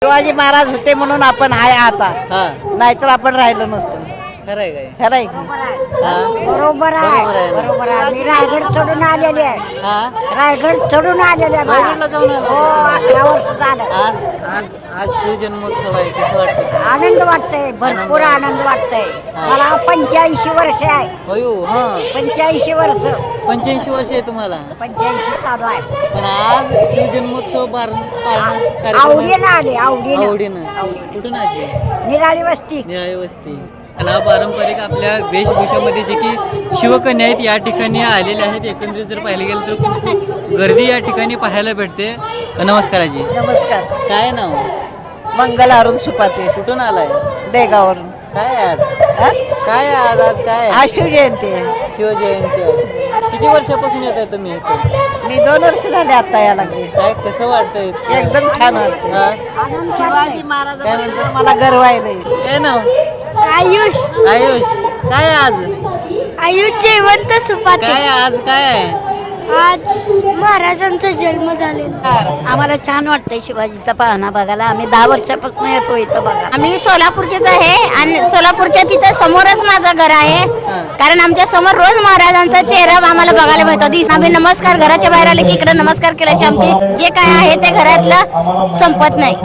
शिवाजी महाराज होते म्हणून आपण आहे आता, हा नाहीतर आपण राहिलो नसतो. खरं आहे काय? खरं आहे की? हा बरोबर आहे, बरोबर आहे ना. बरोबर आहे. मी रायगड चढून आलेली आहे, हा रायगड चढून आलेली आहे बा. रायगडला जाऊन आला? हो, 11 वर्ष झालं. आज आज आज शिवजन्मोत्सव आहे, कसं वाटतं? आनंद वाटतंय, भरपूर आनंद वाटतंय. हा. मला 85 वर्ष आहे, अयो हा 85 वर्ष, 85 वर्ष आहे तुम्हाला, 85 चालू आहे. पण आज शिवजन्मोत्सव पाळणं कार्यक्रम आवडीनं आले, आवडीनं. आवडीनं. कुठून आली? निराळी वस्ती. निराळी वस्ती. कला पारंपरिक आपल्या वेशभूषामध्ये जे की शिवकन्या आहेत या ठिकाणी आलेल्या आहेत. एकंदरीत जर पाहिलं गेलं तर खूप गर्दी या ठिकाणी पाहायला भेटते. नमस्कार आजी, नमस्कार. काय नाव? मंगल अरुण सुपाते, कुठून आलाय? देगावरून. काय आज हा? काय आज काय आज शिवजयंती आहे. शिवजयंती आहे. किती वर्षापासून येत आहे तुम्ही इथे? मी 2 वर्ष झाले आता या लागले. काय कसं वाटतंय? एकदम छान वाटते. हा? शिवाजी महाराज काय म्हणतो? मला गर्व आहे. काय नाव? आयुष, आयुष. काय आज आयुष जयवंत सुपाते. काय आज काय आहे? आज महाराजांचा जन्म झालेला. आम्हाला छान वाटतंय शिवाजीचा पाळणा बघायला. आम्ही 10 वर्षापासून येतो इथं बघा. आम्ही सोलापूरचेच आहे आणि सोलापूरच्या तिथं समोरच माझं घर आहे. कारण आमच्या समोर रोज महाराजांचा चेहरा आम्हाला बघायला मिळतो. आम्ही नमस्कार घराच्या बाहेर आले की इकडे नमस्कार केल्याची आमची जे काय आहे ते घरातलं संपत नाही.